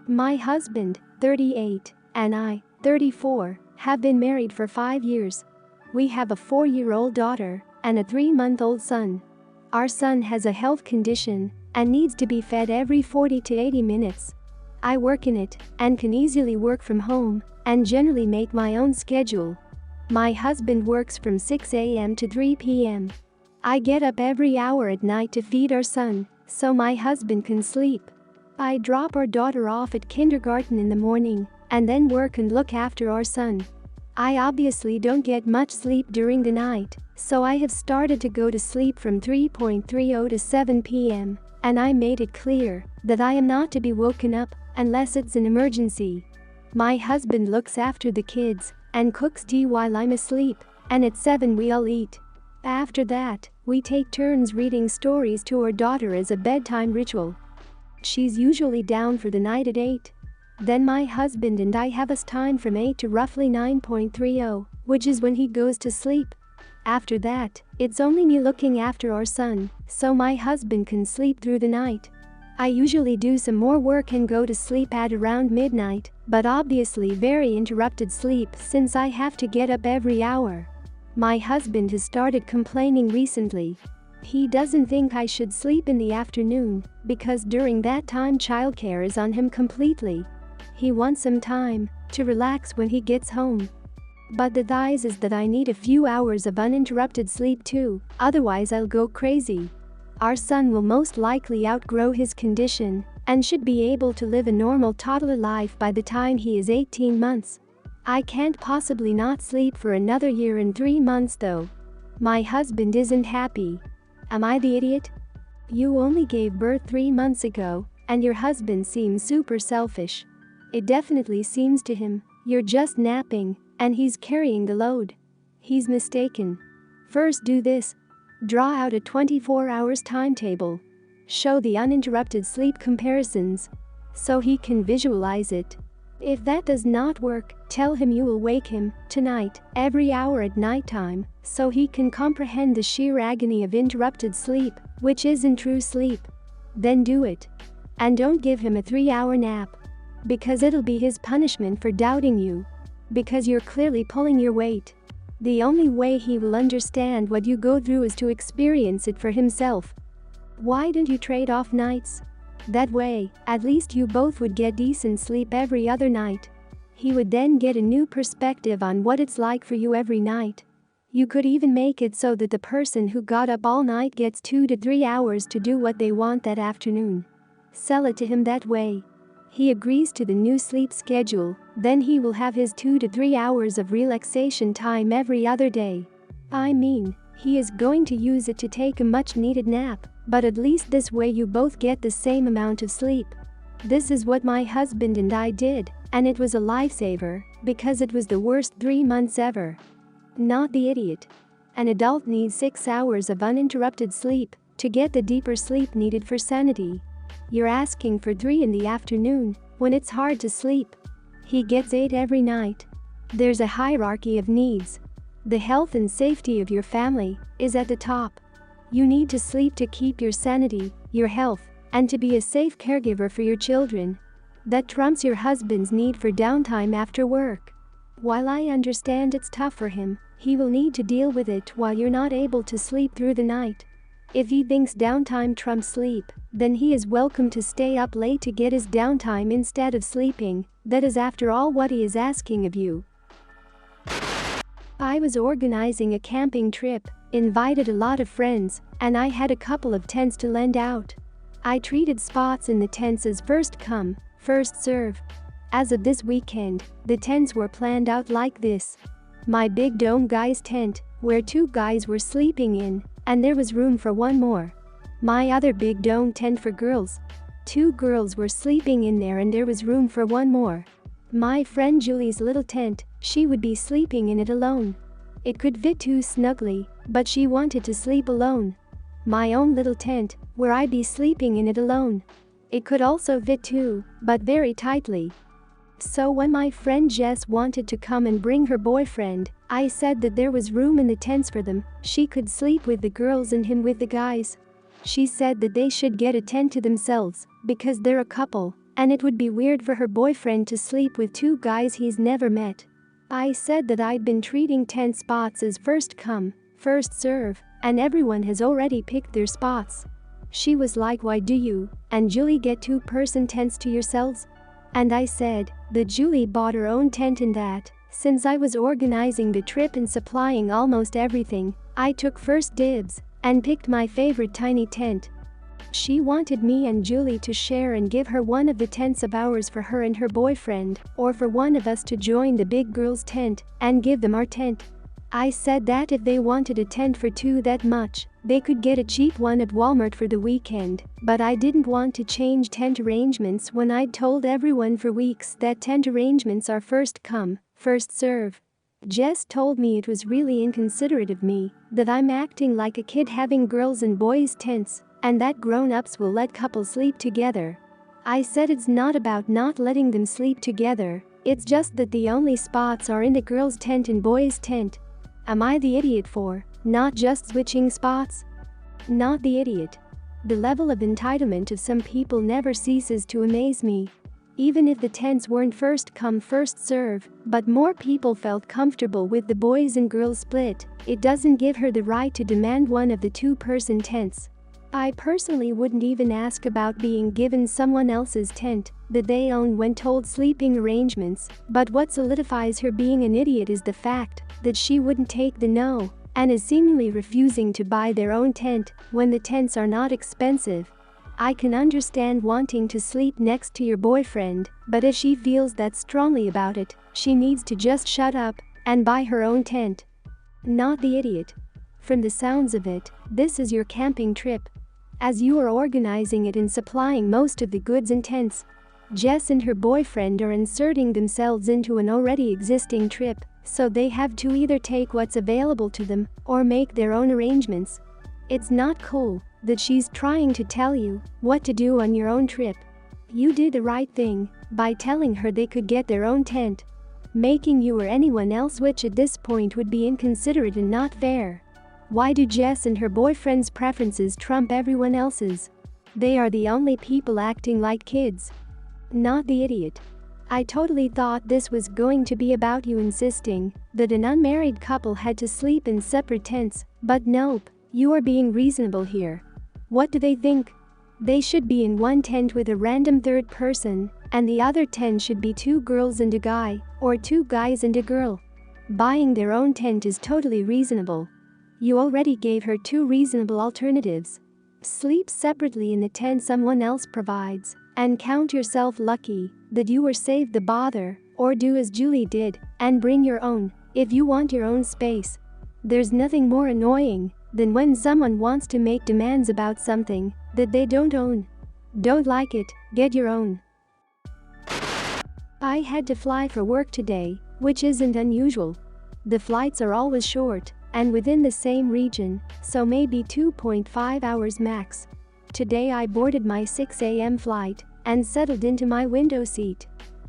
My husband, 38, and I, 34, have been married for 5 years. We have a 4-year-old daughter and a 3-month-old son. Our son has a health condition and needs to be fed every 40 to 80 minutes. I work in it and can easily work from home and generally make my own schedule. My husband works from 6 a.m. to 3 p.m. I get up every hour at night to feed our son so my husband can sleep. I drop our daughter off at kindergarten in the morning and then work and look after our son. I obviously don't get much sleep during the night, so I have started to go to sleep from 3:30 to 7 p.m. and I made it clear that I am not to be woken up unless it's an emergency. My husband looks after the kids and cooks tea while I'm asleep, and at 7 we all eat. After that, we take turns reading stories to our daughter as a bedtime ritual. She's usually down for the night at 8. Then my husband and I have us time from 8 to roughly 9:30, which is when he goes to sleep. After that, it's only me looking after our son, so my husband can sleep through the night. I usually do some more work and go to sleep at around midnight, but obviously very interrupted sleep since I have to get up every hour. My husband has started complaining recently. He doesn't think I should sleep in the afternoon because during that time childcare is on him completely. He wants some time to relax when he gets home. But the thighs is that I need a few hours of uninterrupted sleep too, otherwise I'll go crazy. Our son will most likely outgrow his condition and should be able to live a normal toddler life by the time he is 18 months. I can't possibly not sleep for another year and 3 months though. My husband isn't happy. Am I the idiot? You only gave birth 3 months ago, and your husband seems super selfish. It definitely seems to him you're just napping, and he's carrying the load. He's mistaken. First do this. Draw out a 24 hours timetable. Show the uninterrupted sleep comparisons so he can visualize it. If that does not work, tell him you will wake him tonight every hour at nighttime so he can comprehend the sheer agony of interrupted sleep, which isn't true sleep. Then do it. And don't give him a 3-hour nap, because it'll be his punishment for doubting you. Because you're clearly pulling your weight. The only way he will understand what you go through is to experience it for himself. Why don't you trade off nights? That way, at least you both would get decent sleep every other night. He would then get a new perspective on what it's like for you every night. You could even make it so that the person who got up all night gets 2 to 3 hours to do what they want that afternoon. Sell it to him that way. He agrees to the new sleep schedule, then he will have his 2 to 3 hours of relaxation time every other day. I mean, he is going to use it to take a much-needed nap, but at least this way you both get the same amount of sleep. This is what my husband and I did, and it was a lifesaver, because it was the worst 3 months ever. Not the idiot. An adult needs 6 hours of uninterrupted sleep to get the deeper sleep needed for sanity. You're asking for 3 in the afternoon when it's hard to sleep. He gets 8 every night. There's a hierarchy of needs. The health and safety of your family is at the top. You need to sleep to keep your sanity, your health, and to be a safe caregiver for your children. That trumps your husband's need for downtime after work. While I understand it's tough for him, he will need to deal with it while you're not able to sleep through the night. If he thinks downtime trumps sleep, then he is welcome to stay up late to get his downtime instead of sleeping. That is after all what he is asking of you. I was organizing a camping trip, invited a lot of friends, and I had a couple of tents to lend out. I treated spots in the tents as first come, first serve. As of this weekend, the tents were planned out like this. My big dome guy's tent, where 2 guys were sleeping in, and there was room for 1 more. My other big dome tent for girls. 2 girls were sleeping in there and there was room for 1 more. My friend Julie's little tent, she would be sleeping in it alone. It could fit too snugly, but she wanted to sleep alone. My own little tent, where I'd be sleeping in it alone. It could also fit too, but very tightly. So when my friend Jess wanted to come and bring her boyfriend, I said that there was room in the tents for them. She could sleep with the girls and him with the guys. She said that they should get a tent to themselves, because they're a couple, and it would be weird for her boyfriend to sleep with two guys he's never met. I said that I'd been treating tent spots as first come, first serve, and everyone has already picked their spots. She was like, why do you and Julie get two-person tents to yourselves? And I said that Julie bought her own tent and that, since I was organizing the trip and supplying almost everything, I took first dibs and picked my favorite tiny tent. She wanted me and Julie to share and give her one of the tents of ours for her and her boyfriend, or for one of us to join the big girl's tent and give them our tent. I said that if they wanted a tent for two that much, they could get a cheap one at Walmart for the weekend, but I didn't want to change tent arrangements when I'd told everyone for weeks that tent arrangements are first come, first serve. Jess told me it was really inconsiderate of me, that I'm acting like a kid having girls and boys tents, and that grown-ups will let couples sleep together. I said it's not about not letting them sleep together, it's just that the only spots are in the girls' tent and boys' tent. Am I the idiot for not just switching spots? Not the idiot. The level of entitlement of some people never ceases to amaze me. Even if the tents weren't first come first serve, but more people felt comfortable with the boys and girls split, it doesn't give her the right to demand one of the two-person tents. I personally wouldn't even ask about being given someone else's tent that they own when told sleeping arrangements, but what solidifies her being an idiot is the fact that she wouldn't take the no and is seemingly refusing to buy their own tent when the tents are not expensive. I can understand wanting to sleep next to your boyfriend, but if she feels that strongly about it, she needs to just shut up and buy her own tent. Not the idiot. From the sounds of it, this is your camping trip. As you are organizing it and supplying most of the goods and tents, Jess and her boyfriend are inserting themselves into an already existing trip, so they have to either take what's available to them or make their own arrangements. It's not cool that she's trying to tell you what to do on your own trip. You did the right thing by telling her they could get their own tent. Making you or anyone else switch at this point would be inconsiderate and not fair. Why do Jess and her boyfriend's preferences trump everyone else's? They are the only people acting like kids. Not the idiot. I totally thought this was going to be about you insisting that an unmarried couple had to sleep in separate tents, but nope, you are being reasonable here. What do they think? They should be in one tent with a random third person, and the other tent should be two girls and a guy, or two guys and a girl. Buying their own tent is totally reasonable. You already gave her two reasonable alternatives. Sleep separately in the tent someone else provides, and count yourself lucky that you were saved the bother, or do as Julie did and bring your own if you want your own space. There's nothing more annoying than when someone wants to make demands about something that they don't own. Don't like it, get your own. I had to fly for work today, which isn't unusual. The flights are always short and within the same region, so maybe 2.5 hours max. Today I boarded my 6 a.m. flight and settled into my window seat.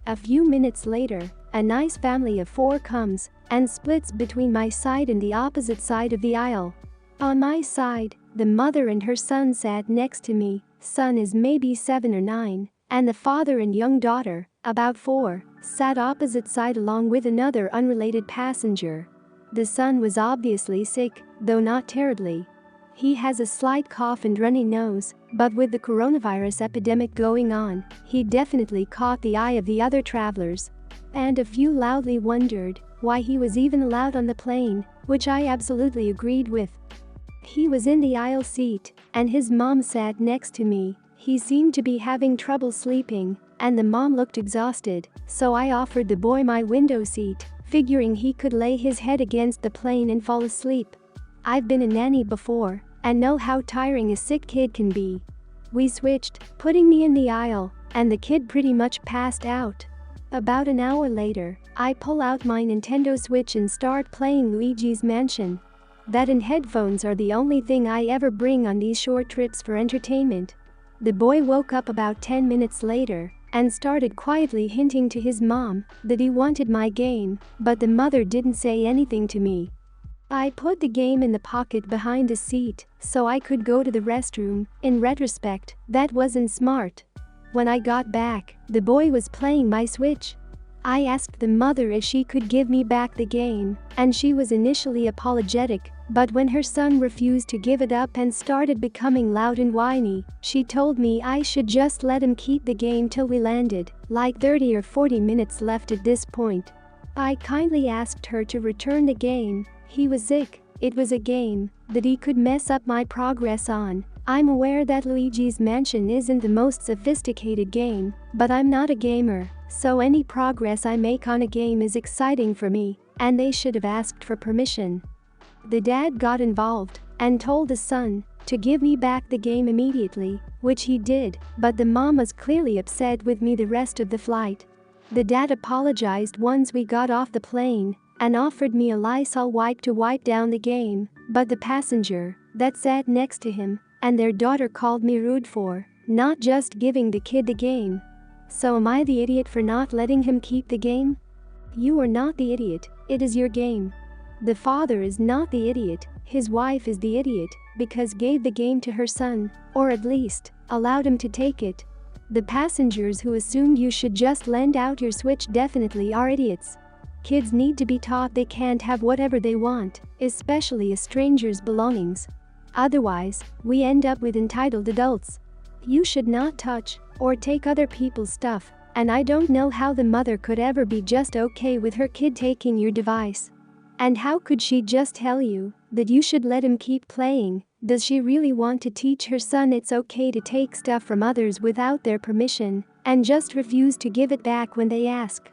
A few minutes later, a nice family of 4 comes and splits between my side and the opposite side of the aisle. On my side, the mother and her son sat next to me. Son is maybe 7 or 9, and the father and young daughter, about 4, sat opposite side along with another unrelated passenger. The son was obviously sick, though not terribly. He has a slight cough and runny nose, but with the coronavirus epidemic going on, he definitely caught the eye of the other travelers. And a few loudly wondered why he was even allowed on the plane, which I absolutely agreed with. He was in the aisle seat, and his mom sat next to me. He seemed to be having trouble sleeping, and the mom looked exhausted, so I offered the boy my window seat, figuring he could lay his head against the plane and fall asleep. I've been a nanny before and know how tiring a sick kid can be. We switched, putting me in the aisle, and the kid pretty much passed out. About an hour later, I pull out my Nintendo Switch and start playing Luigi's Mansion. That and headphones are the only thing I ever bring on these short trips for entertainment. The boy woke up about 10 minutes later and started quietly hinting to his mom that he wanted my game, but the mother didn't say anything to me. I put the game in the pocket behind the seat so I could go to the restroom. In retrospect, that wasn't smart. When I got back, the boy was playing my Switch. I asked the mother if she could give me back the game, and she was initially apologetic, but when her son refused to give it up and started becoming loud and whiny, she told me I should just let him keep the game till we landed, like 30 or 40 minutes left at this point. I kindly asked her to return the game. He was sick. It was a game that he could mess up my progress on. I'm aware that Luigi's Mansion isn't the most sophisticated game, but I'm not a gamer, so any progress I make on a game is exciting for me, and they should have asked for permission. The dad got involved and told the son to give me back the game immediately, which he did, but the mom was clearly upset with me the rest of the flight. The dad apologized once we got off the plane and offered me a Lysol wipe to wipe down the game, but the passenger that sat next to him and their daughter called me rude for not just giving the kid the game. So am I the idiot for not letting him keep the game? You are not the idiot, it is your game. The father is not the idiot, his wife is the idiot because gave the game to her son, or at least allowed him to take it. The passengers who assumed you should just lend out your Switch definitely are idiots. Kids need to be taught they can't have whatever they want, especially a stranger's belongings. Otherwise, we end up with entitled adults. You should not touch or take other people's stuff, and I don't know how the mother could ever be just okay with her kid taking your device. And how could she just tell you that you should let him keep playing? Does she really want to teach her son it's okay to take stuff from others without their permission and just refuse to give it back when they ask?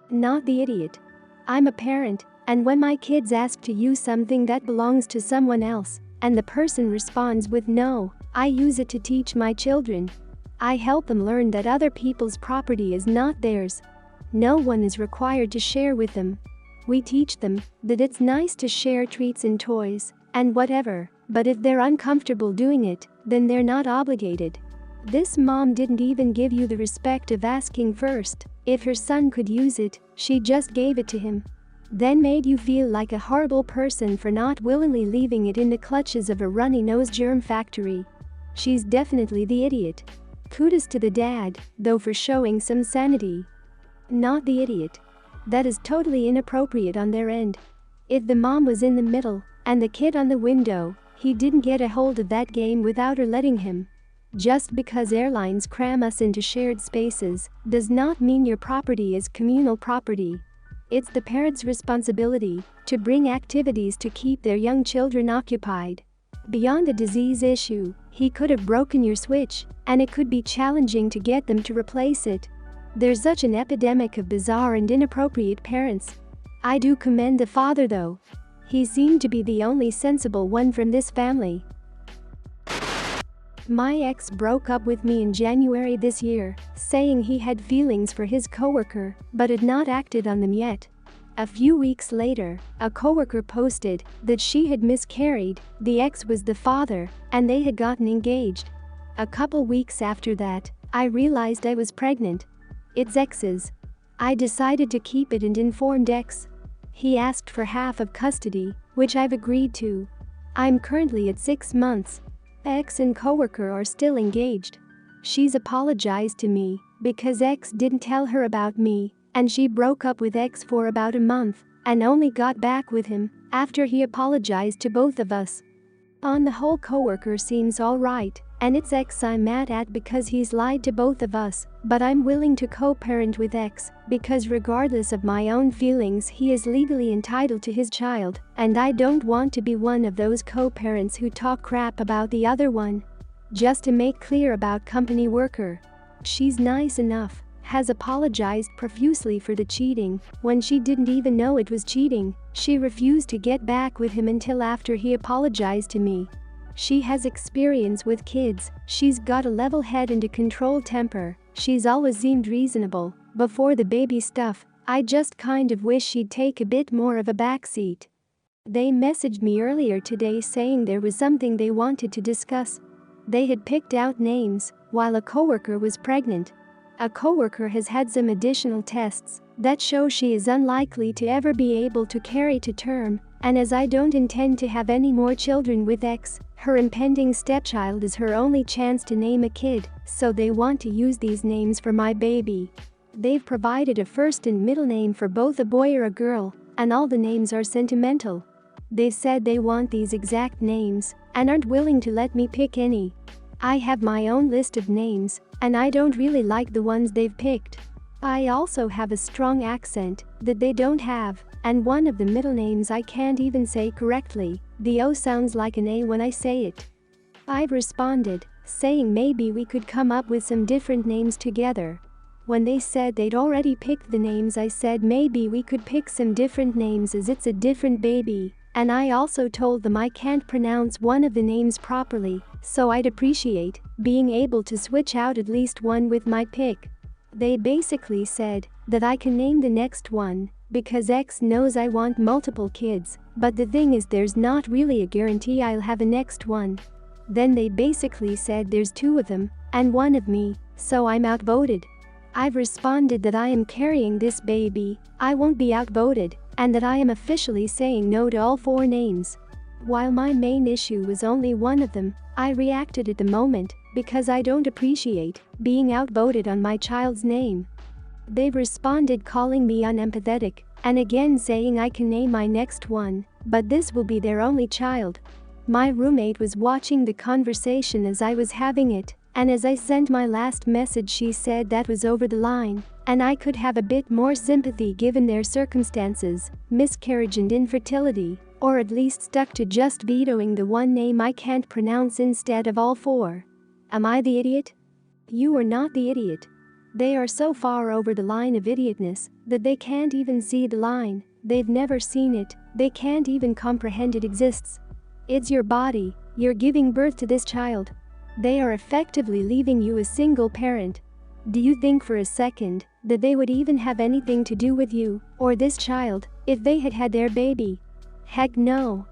Not the idiot. I'm a parent, and when my kids ask to use something that belongs to someone else, and the person responds with no, I use it to teach my children. I help them learn that other people's property is not theirs. No one is required to share with them. We teach them that it's nice to share treats and toys and whatever, but if they're uncomfortable doing it, then they're not obligated. This mom didn't even give you the respect of asking first if her son could use it, she just gave it to him. Then made you feel like a horrible person for not willingly leaving it in the clutches of a runny-nosed germ factory. She's definitely the idiot. Kudos to the dad, though, for showing some sanity. Not the idiot. That is totally inappropriate on their end. If the mom was in the middle and the kid on the window, he didn't get a hold of that game without her letting him. Just because airlines cram us into shared spaces does not mean your property is communal property. It's the parents' responsibility to bring activities to keep their young children occupied. Beyond the disease issue, he could have broken your Switch, and it could be challenging to get them to replace it. There's such an epidemic of bizarre and inappropriate parents. I do commend the father though. He seemed to be the only sensible one from this family. My ex broke up with me in January this year, saying he had feelings for his coworker, but had not acted on them yet. A few weeks later, a coworker posted that she had miscarried, the ex was the father, and they had gotten engaged. A couple weeks after that, I realized I was pregnant. It's ex's. I decided to keep it and informed ex. He asked for half of custody, which I've agreed to. I'm currently at 6 months. Ex and coworker are still engaged. She's apologized to me because ex didn't tell her about me, and she broke up with ex for about a month and only got back with him after he apologized to both of us. On the whole, coworker seems alright, and it's ex I'm mad at because he's lied to both of us, but I'm willing to co-parent with ex because regardless of my own feelings, he is legally entitled to his child, and I don't want to be one of those co-parents who talk crap about the other one. Just to make clear about company worker, she's nice enough, has apologized profusely for the cheating when she didn't even know it was cheating. She refused to get back with him until after he apologized to me. She has experience with kids, she's got a level head and a controlled temper, she's always seemed reasonable. Before the baby stuff, I just kind of wish she'd take a bit more of a backseat. They messaged me earlier today saying there was something they wanted to discuss. They had picked out names, while a coworker was pregnant. A coworker has had some additional tests that show she is unlikely to ever be able to carry to term, And as I don't intend to have any more children with X, her impending stepchild is her only chance to name a kid, so they want to use these names for my baby. They've provided a first and middle name for both a boy or a girl, and all the names are sentimental. They said they want these exact names and aren't willing to let me pick any. I have my own list of names, and I don't really like the ones they've picked. I also have a strong accent that they don't have, and one of the middle names I can't even say correctly. The O sounds like an A when I say it. I've responded, saying maybe we could come up with some different names together. When they said they'd already picked the names, I said maybe we could pick some different names as it's a different baby, and I also told them I can't pronounce one of the names properly, so I'd appreciate being able to switch out at least one with my pick. They basically said that I can name the next one because X knows I want multiple kids, but the thing is there's not really a guarantee I'll have a next one. Then they basically said there's two of them and one of me, so I'm outvoted. I've responded that I am carrying this baby, I won't be outvoted, and that I am officially saying no to all four names. While my main issue was only one of them, I reacted at the moment because I don't appreciate being outvoted on my child's name. They've responded calling me unempathetic and again saying I can name my next one, but this will be their only child. My roommate was watching the conversation as I was having it, and as I sent my last message she said that was over the line, and I could have a bit more sympathy given their circumstances, miscarriage and infertility, or at least stuck to just vetoing the one name I can't pronounce instead of all four. Am I the idiot? You are not the idiot. They are so far over the line of idiotness that they can't even see the line, they've never seen it, they can't even comprehend it exists. It's your body, you're giving birth to this child. They are effectively leaving you a single parent. Do you think for a second that they would even have anything to do with you or this child if they had had their baby? Heck no.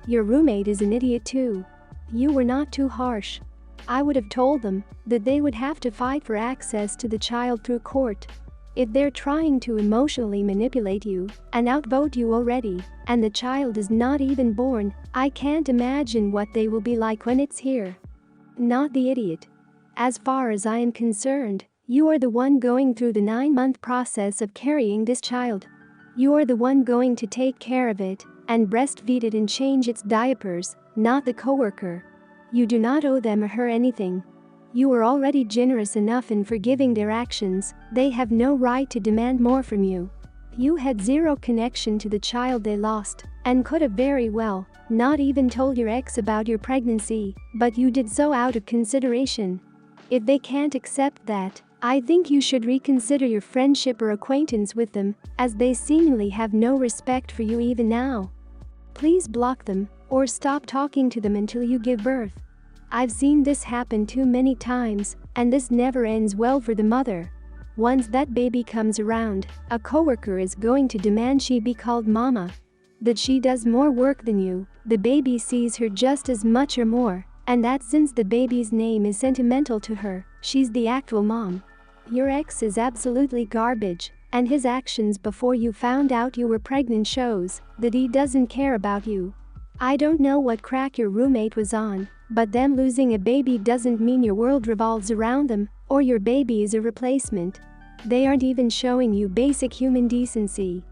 Your roommate is an idiot too. You were not too harsh. I would have told them that they would have to fight for access to the child through court. If they're trying to emotionally manipulate you and outvote you already, and the child is not even born, I can't imagine what they will be like when it's here. Not the idiot. As far as I am concerned, you are the one going through the 9-month process of carrying this child. You are the one going to take care of it and breastfeed it and change its diapers, not the coworker. You do not owe them or her anything. You are already generous enough in forgiving their actions, they have no right to demand more from you. You had zero connection to the child they lost, and could have very well not even told your ex about your pregnancy, but you did so out of consideration. If they can't accept that, I think you should reconsider your friendship or acquaintance with them, as they seemingly have no respect for you even now. Please block them, or stop talking to them until you give birth. I've seen this happen too many times, and this never ends well for the mother. Once that baby comes around, a coworker is going to demand she be called mama. That she does more work than you, the baby sees her just as much or more, and that since the baby's name is sentimental to her, she's the actual mom. Your ex is absolutely garbage, and his actions before you found out you were pregnant shows that he doesn't care about you. I don't know what crack your roommate was on, but them losing a baby doesn't mean your world revolves around them, or your baby is a replacement. They aren't even showing you basic human decency.